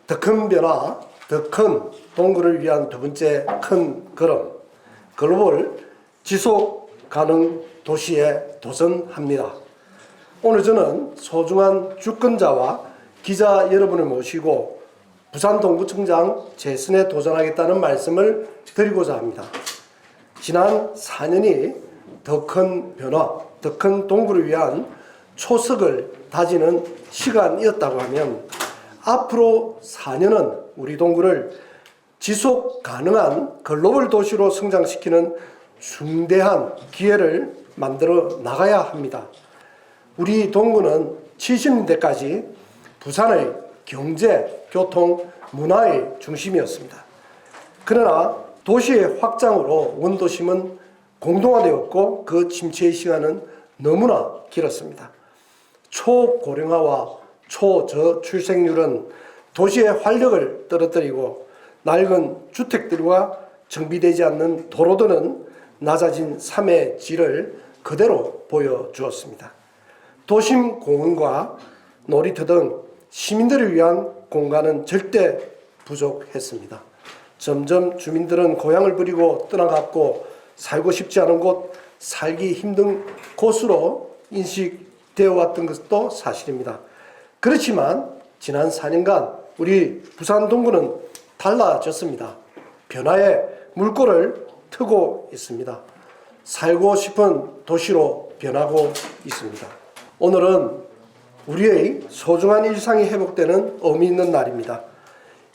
더 큰 변화, 더 큰 동구를 위한 두 번째 큰 걸음, 글로벌 지속 가능 도시에 도전합니다. 오늘 저는 소중한 주권자와 기자 여러분을 모시고 부산 동구청장 재선에 도전하겠다는 말씀을 드리고자 합니다. 지난 4년이 더 큰 변화, 더 큰 동구를 위한 초석을 다지는 시간이었다고 하면 앞으로 4년은 우리 동구를 지속 가능한 글로벌 도시로 성장시키는 중대한 기회를 만들어 나가야 합니다. 우리 동구는 70년대까지 부산의 경제, 교통, 문화의 중심이었습니다. 그러나 도시의 확장으로 원도심은 공동화되었고 그 침체의 시간은 너무나 길었습니다. 초고령화와 초저출생률은 도시의 활력을 떨어뜨리고 낡은 주택들과 정비되지 않는 도로들은 낮아진 삶의 질을 그대로 보여주었습니다. 도심 공원과 놀이터 등 시민들을 위한 공간은 절대 부족했습니다. 점점 주민들은 고향을 버리고 떠나갔고 살고 싶지 않은 곳, 살기 힘든 곳으로 인식되어 왔던 것도 사실입니다. 그렇지만 지난 4년간 우리 부산 동구는 달라졌습니다. 변화의 물꼬를 트고 있습니다. 살고 싶은 도시로 변하고 있습니다. 오늘은 우리의 소중한 일상이 회복되는 의미 있는 날입니다.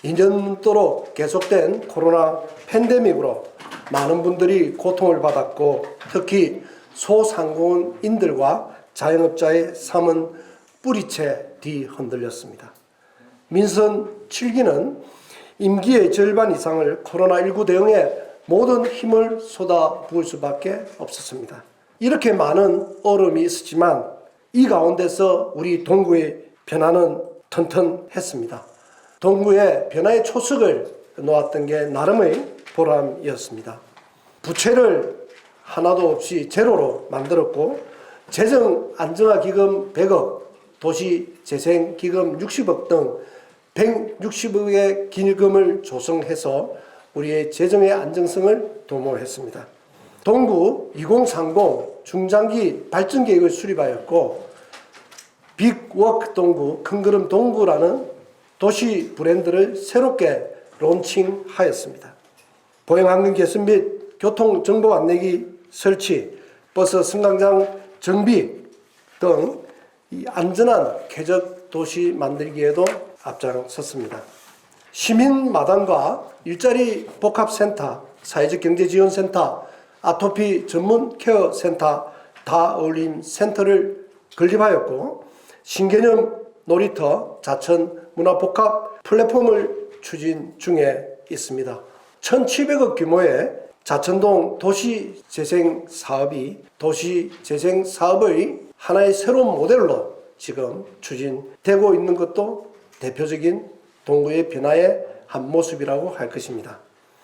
2년 넘도록 계속된 코로나 팬데믹으로 많은 분들이 고통을 받았고 특히 소상공인들과 자영업자의 삶은 뿌리채 뒤흔들렸습니다. 민선 7기는 임기의 절반 이상을 코로나19 대응에 모든 힘을 쏟아부을 수밖에 없었습니다. 이렇게 많은 어려움이 있었지만 이 가운데서 우리 동구의 변화는 튼튼했습니다. 동구의 변화의 초석을 놓았던 게 나름의 보람이었습니다. 부채를 하나도 없이 제로로 만들었고 재정 안정화 기금 100억, 도시 재생 기금 60억 등 160억의 기금을 조성해서 우리의 재정의 안정성을 도모했습니다. 동구 2030 중장기 발전 계획을 수립하였고 빅워크 동구, 큰걸음 동구라는 도시 브랜드를 새롭게 론칭하였습니다. 보행환경 개선 및 교통정보 안내기 설치, 버스 승강장 정비 등 이 안전한 쾌적 도시 만들기에도 앞장섰습니다. 시민마당과 일자리 복합센터, 사회적 경제지원센터, 아토피 전문 케어센터, 다어울림 센터를 건립하였고 신개념 놀이터, 자천 문화복합 플랫폼을 추진 중에 있습니다. 1,700억 규모의 자천동 도시재생사업이 도시재생사업의 하나의 새로운 모델로 지금 추진되고 있는 것도 대표적인 동구의 변화의 한 모습이라고 할 것입니다.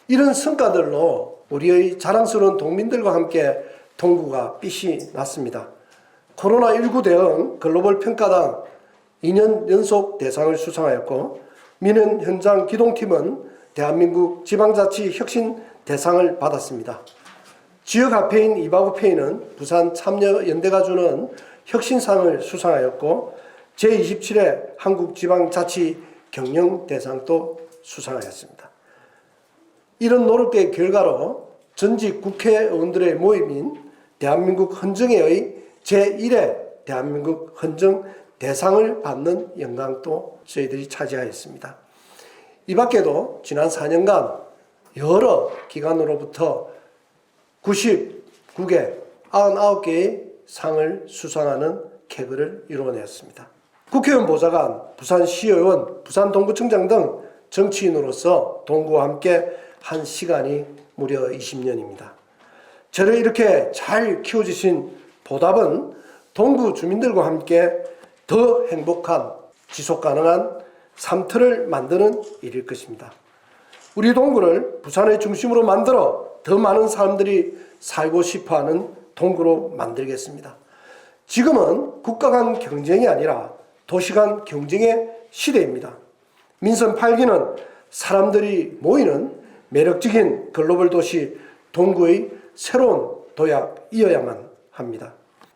이런 성과들로 우리의 자랑스러운 동민들과 함께 동구가 빛이 났습니다. 코로나19 대응 글로벌 평가당 2년 연속 대상을 수상하였고 민원 현장 기동팀은 대한민국 지방자치 혁신 대상을 받았습니다. 지역화폐인 이바구페이는 부산 참여연대가 주는 혁신상을 수상하였고 제27회 한국지방자치 경영대상도 수상하였습니다. 이런 노력의 결과로 전직 국회의원들의 모임인 대한민국 헌정회의 제1회 대한민국 헌정 대상을 받는 영광도 저희들이 차지하였습니다. 이 밖에도 지난 4년간 여러 기관으로부터 99개, 99개의 상을 수상하는 쾌거를 이루어냈습니다. 국회의원 보좌관, 부산시의원, 부산동구청장 등 정치인으로서 동구와 함께 한 시간이 무려 20년입니다. 저를 이렇게 잘 키워주신 보답은 동구 주민들과 함께 더 행복한 지속가능한 삶터를 만드는 일일 것입니다. 우리 동구를 부산의 중심으로 만들어 더 많은 사람들이 살고 싶어하는 동구로 만들겠습니다. 지금은 국가 간 경쟁이 아니라 도시 간 경쟁의 시대입니다. 민선 8기는 사람들이 모이는 매력적인 글로벌 도시 동구의 새로운 도약이어야만 합니다.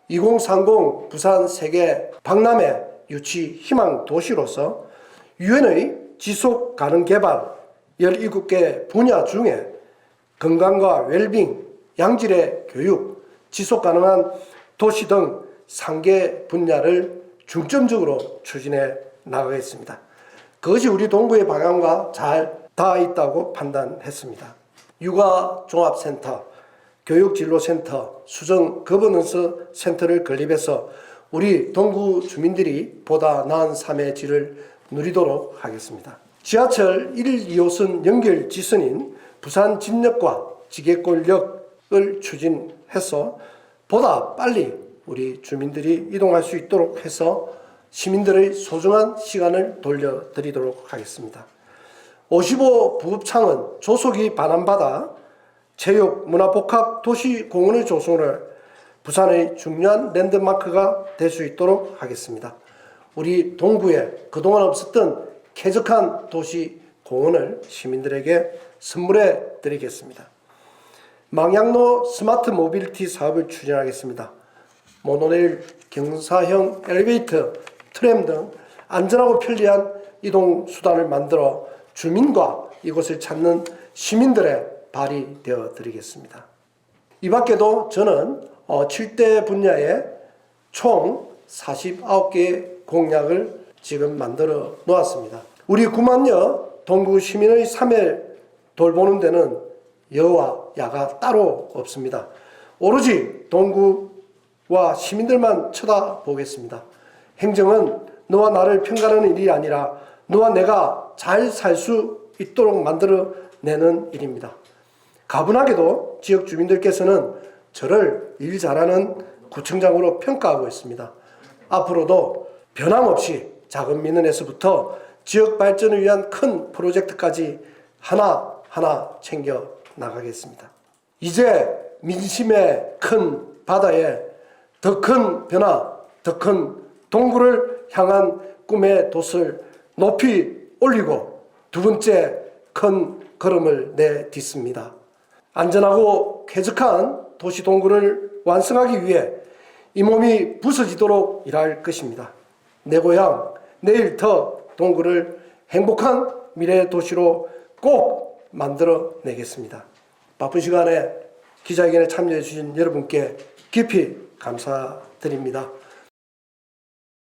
2030 부산 세계 박람회 유치 희망 도시로서 유엔의 지속 가능 개발 17개 분야 중에 건강과 웰빙, 양질의 교육, 지속 가능한 도시 등 3개 분야를 중점적으로 추진해 나가겠습니다. 그것이 우리 동구의 방향과 잘 닿아 있다고 판단했습니다. 육아종합센터, 교육진로센터, 수정 거버넌스 센터를 건립해서 우리 동구 주민들이 보다 나은 삶의 질을 누리도록 하겠습니다. 지하철 1, 2호선 연결 지선인 부산 진역과 지계골역을 추진해서 보다 빨리 우리 주민들이 이동할 수 있도록 해서 시민들의 소중한 시간을 돌려드리도록 하겠습니다. 55 부급창은 조속히 반환받아 체육, 문화복합 도시공원의 조성을 부산의 중요한 랜드마크가 될 수 있도록 하겠습니다. 우리 동구에 그동안 없었던 쾌적한 도시공원을 시민들에게 선물해 드리겠습니다. 망향로 스마트 모빌리티 사업을 추진하겠습니다. 모노레일, 경사형 엘리베이터, 트램 등 안전하고 편리한 이동수단을 만들어 주민과 이곳을 찾는 시민들의 발이 되어 드리겠습니다. 이 밖에도 저는 7대 분야에 총 49개의 공약을 지금 만들어 놓았습니다. 우리 9만여 동구 시민의 삶을 돌보는 데는 여와 야가 따로 없습니다. 오로지 동구와 시민들만 쳐다보겠습니다. 행정은 너와 나를 평가하는 일이 아니라 너와 내가 잘 살 수 있도록 만들어내는 일입니다. 가분하게도 지역 주민들께서는 저를 일 잘하는 구청장으로 평가하고 있습니다. 앞으로도 변함없이 작은 민원에서부터 지역 발전을 위한 큰 프로젝트까지 하나하나 챙겨 나가겠습니다. 이제 민심의 큰 바다에 더 큰 변화, 더 큰 동구를 향한 꿈의 돛을 높이 올리고 두 번째 큰 걸음을 내딛습니다. 안전하고 쾌적한 도시 동구를 완성하기 위해 이 몸이 부서지도록 일할 것입니다. 내 고향, 내일 더 동구를 행복한 미래 도시로 꼭 만들어내겠습니다. 바쁜 시간에 기자회견에 참여해 주신 여러분께 깊이 감사드립니다.